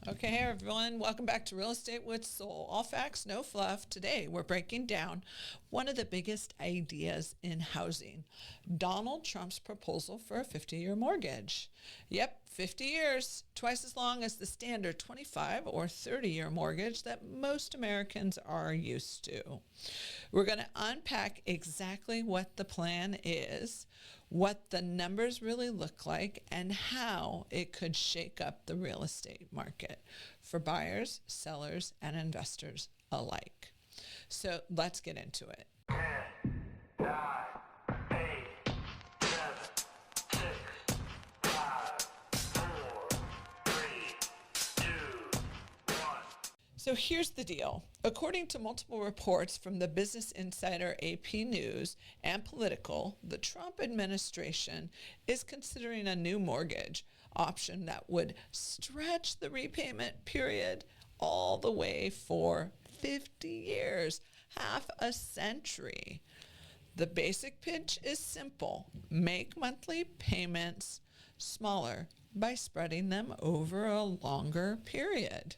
Okay, hey everyone, welcome back to Real Estate with Soul. All facts, no fluff. Today we're breaking down one of the biggest ideas in housing, Donald Trump's proposal for a 50-year mortgage. Yep, 50 years, twice as long as the standard 25 or 30-year mortgage that most Americans are used to. We're going to unpack exactly what the plan is, what the numbers really look like, and how it could shake up the real estate market for buyers, sellers, and investors alike. So let's get into it. 10, 9, 8, 7, 6, 5, 4, 3, 2, 1. So here's the deal. According to multiple reports from the Business Insider, AP News, and Politico, the Trump administration is considering a new mortgage option that would stretch the repayment period all the way for 50 years, half a century. The basic pitch is simple. Make monthly payments smaller by spreading them over a longer period.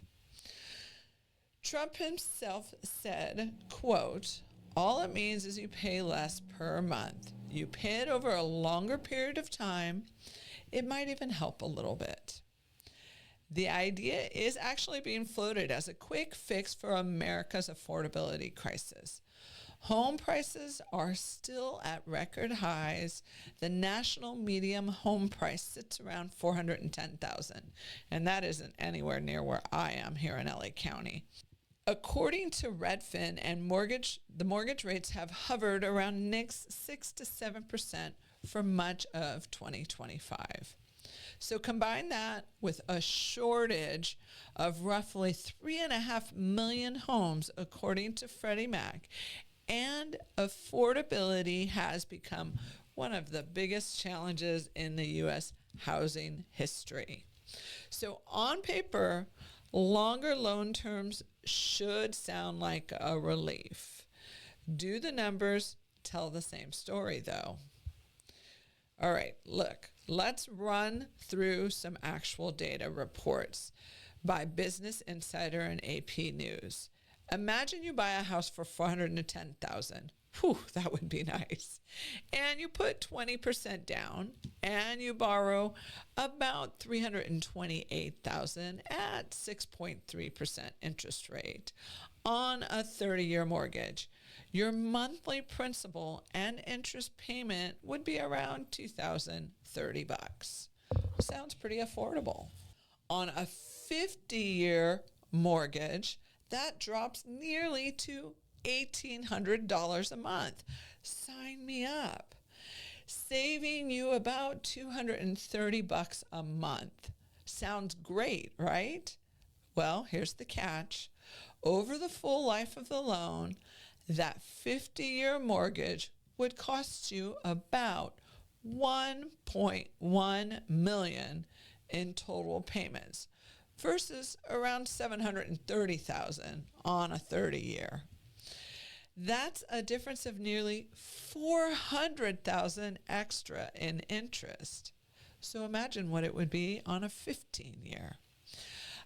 Trump himself said, quote, "All it means is you pay less per month. You pay it over a longer period of time. It might even help a little bit." The idea is actually being floated as a quick fix for America's affordability crisis. Home prices are still at record highs. The national median home price sits around $410,000, and that isn't anywhere near where I am here in LA County. According to Redfin and the mortgage rates have hovered around 6 to 7% for much of 2025. So combine that with a shortage of roughly 3.5 million homes, according to Freddie Mac, and affordability has become one of the biggest challenges in the U.S. housing history. So on paper, longer loan terms should sound like a relief. Do the numbers tell the same story, though? All right, look, let's run through some actual data reports by Business Insider and AP News. Imagine you buy a house for $410,000. Whew, that would be nice. And you put 20% down and you borrow about $328,000 at 6.3% interest rate on a 30-year mortgage. Your monthly principal and interest payment would be around $2,030. Sounds pretty affordable. On a 50-year mortgage, that drops nearly to $1,800 a month. Sign me up. Saving you about $230 a month. Sounds great, right? Well, here's the catch. Over the full life of the loan, that 50-year mortgage would cost you about $1.1 million in total payments versus around $730,000 on a 30-year. That's a difference of nearly $400,000 extra in interest. So imagine what it would be on a 15-year.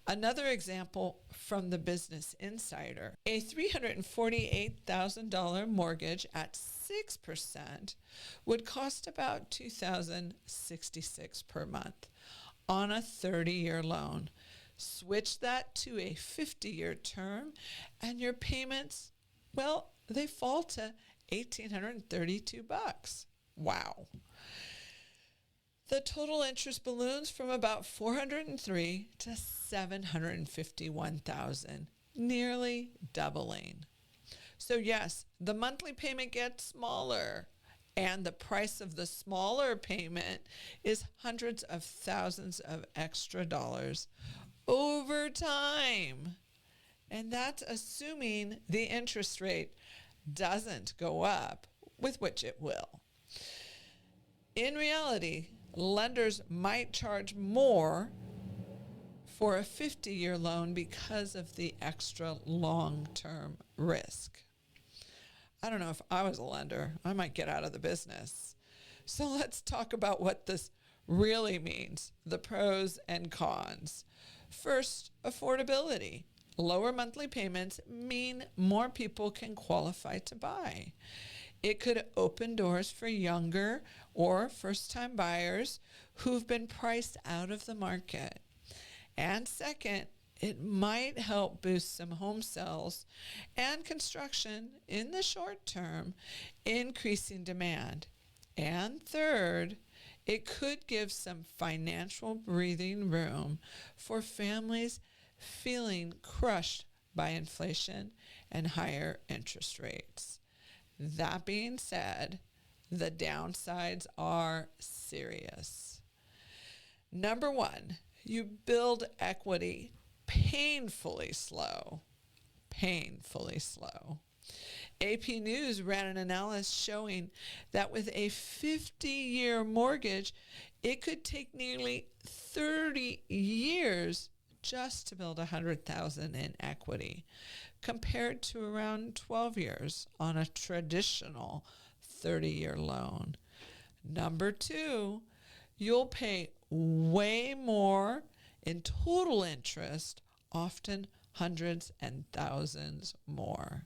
Another example from the Business Insider, a $348,000 mortgage at 6% would cost about $2,066 per month on a 30-year loan. Switch that to a 50-year term and your payments, well, they fall to $1,832. Wow. The total interest balloons from about $403,000 to $751,000, nearly doubling. So yes, the monthly payment gets smaller, and the price of the smaller payment is hundreds of thousands of extra dollars over time. And that's assuming the interest rate doesn't go up, with which it will. In reality, lenders might charge more for a 50-year loan because of the extra long-term risk. I don't know, if I was a lender, I might get out of the business. So let's talk about what this really means, the pros and cons. First, affordability. Lower monthly payments mean more people can qualify to buy. It could open doors for younger or first-time buyers who've been priced out of the market. And second, it might help boost some home sales and construction in the short term, increasing demand. And third, it could give some financial breathing room for families feeling crushed by inflation and higher interest rates. That being said, the downsides are serious. Number one, you build equity painfully slow. Painfully slow. AP News ran an analysis showing that with a 50-year mortgage, it could take nearly 30 years just to build $100,000 in equity, compared to around 12 years on a traditional 30-year loan. Number two, you'll pay way more in total interest, often hundreds and thousands more.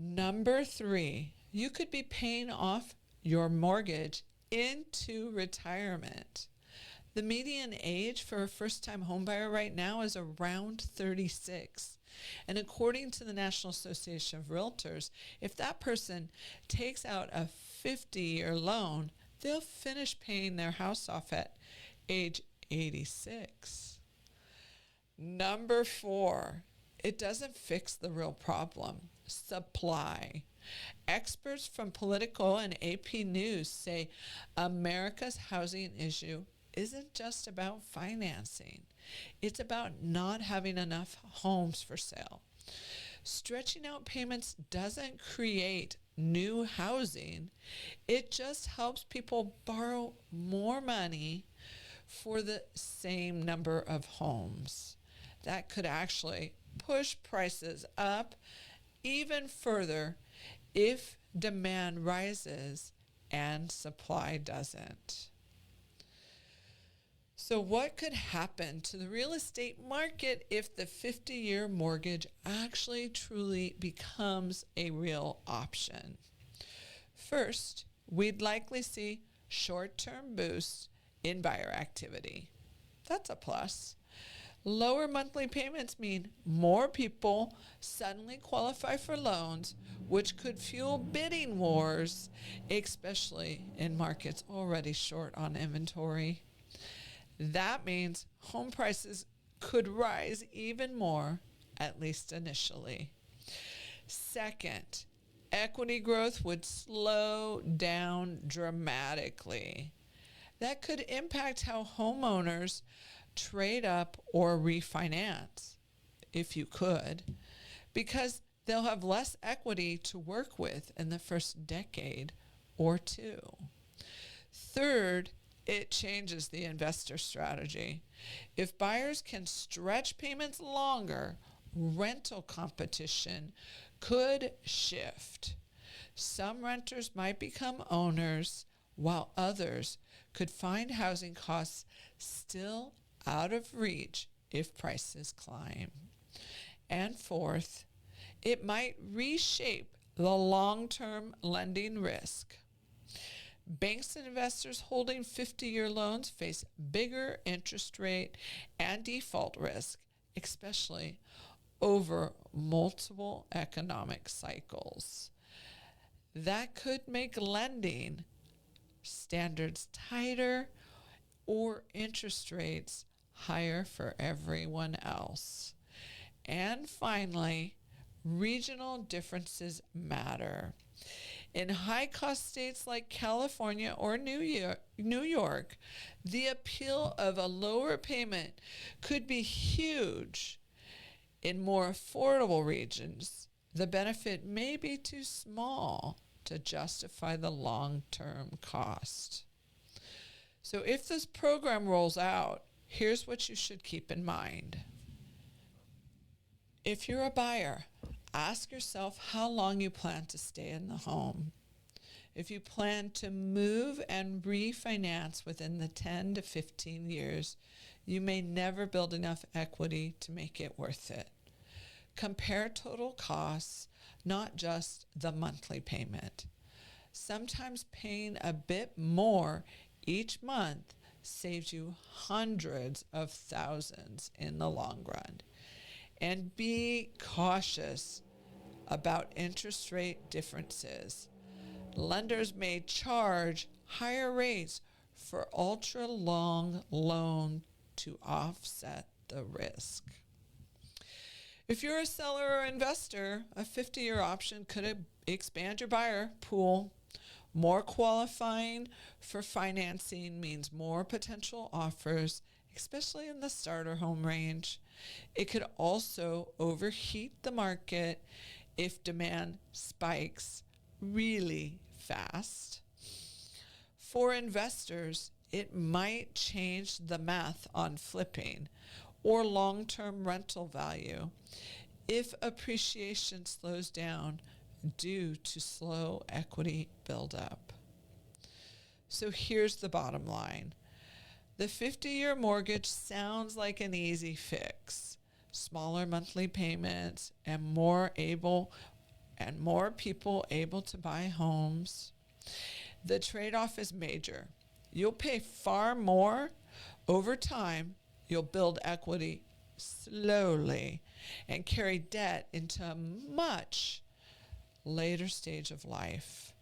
Number three, you could be paying off your mortgage into retirement. The median age for a first-time homebuyer right now is around 36. And according to the National Association of Realtors, if that person takes out a 50-year loan, they'll finish paying their house off at age 86. Number four, it doesn't fix the real problem, supply. Experts from Politico and AP News say America's housing issue isn't just about financing. It's about not having enough homes for sale. Stretching out payments doesn't create new housing. It just helps people borrow more money for the same number of homes. That could actually push prices up even further if demand rises and supply doesn't. So what could happen to the real estate market if the 50-year mortgage actually truly becomes a real option? First, we'd likely see short-term boosts in buyer activity. That's a plus. Lower monthly payments mean more people suddenly qualify for loans, which could fuel bidding wars, especially in markets already short on inventory. That means home prices could rise even more, at least initially. Second, equity growth would slow down dramatically. That could impact how homeowners trade up or refinance, if you could, because they'll have less equity to work with in the first decade or two. Third, it changes the investor strategy. If buyers can stretch payments longer, rental competition could shift. Some renters might become owners, while others could find housing costs still out of reach if prices climb. And fourth, it might reshape the long-term lending risk. Banks and investors holding 50-year loans face bigger interest rate and default risk, especially over multiple economic cycles. That could make lending standards tighter or interest rates higher for everyone else. And finally, regional differences matter. In high-cost states like California or New York, the appeal of a lower payment could be huge. In more affordable regions, the benefit may be too small to justify the long-term cost. So if this program rolls out, here's what you should keep in mind. If you're a buyer, ask yourself how long you plan to stay in the home. If you plan to move and refinance within the 10 to 15 years, you may never build enough equity to make it worth it. Compare total costs, not just the monthly payment. Sometimes paying a bit more each month saves you hundreds of thousands in the long run. And be cautious about interest rate differences. Lenders may charge higher rates for ultra long loan to offset the risk. If you're a seller or investor, a 50-year option could expand your buyer pool. More qualifying for financing means more potential offers, especially in the starter home range. It could also overheat the market if demand spikes really fast. For investors, it might change the math on flipping or long-term rental value if appreciation slows down due to slow equity buildup. So here's the bottom line. The 50-year mortgage sounds like an easy fix. Smaller monthly payments and more people able to buy homes. The trade-off is major. You'll pay far more over time. You'll build equity slowly and carry debt into a much later stage of life.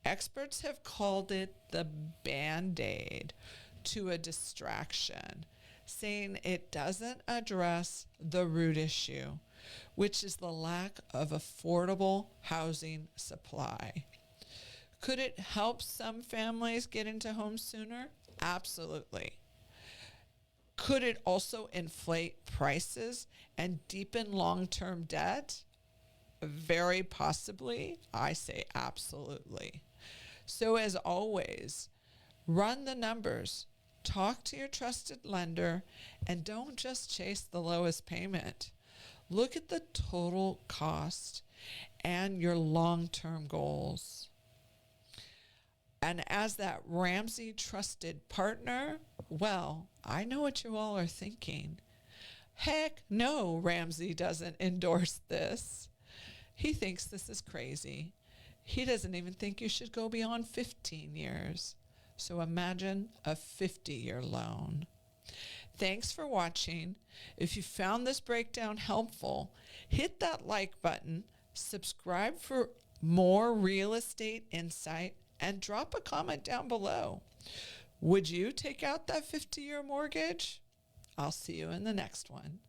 Experts have called it the Band-Aid to a distraction, saying it doesn't address the root issue, which is the lack of affordable housing supply. Could it help some families get into homes sooner? Absolutely. Could it also inflate prices and deepen long-term debt? Very possibly. I say absolutely. So as always, run the numbers, talk to your trusted lender, and don't just chase the lowest payment. Look at the total cost and your long-term goals. And as that Ramsey trusted partner, well, I know what you all are thinking. Heck no, Ramsey doesn't endorse this. He thinks this is crazy. He doesn't even think you should go beyond 15 years. So imagine a 50-year loan. Thanks for watching. If you found this breakdown helpful, hit that like button, subscribe for more real estate insight, and drop a comment down below. Would you take out that 50-year mortgage? I'll see you in the next one.